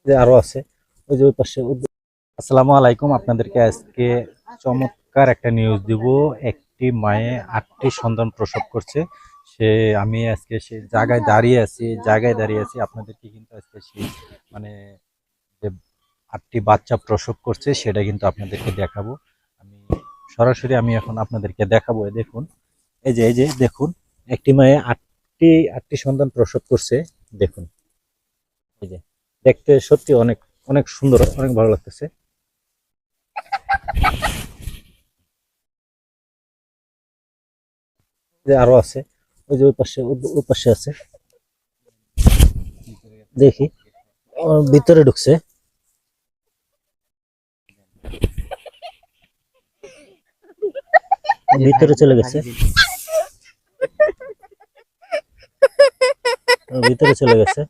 যে আরো আছে ওই যে ওই পাশে। আসসালামু আলাইকুম, আপনাদেরকে আজকে চমৎকার একটা নিউজ দিব। একটি মায়ে 8টি সন্তান প্রসব করছে। সে আমি আজকে সে জায়গায় দাঁড়িয়ে আছি আপনাদেরকে কিন্তু আজকে সেই মানে যে 8টি বাচ্চা প্রসব করছে সেটা কিন্তু আপনাদেরকে দেখাবো। আমি সরাসরি আমি এখন আপনাদেরকে দেখাবো। দেখুন, এই যে দেখুন, একটি মায়ে আটটি সন্তান প্রসব করছে। দেখুন, এই যে দেখতে সত্যি অনেক অনেক সুন্দর, অনেক ভালো লাগতেছে। যে আরো আছে ওই যে ওই পাশে আছে। দেখি, ভিতরে ঢুকছে। ভিতরে চলে গেছে, ভিতরে চলে গেছে।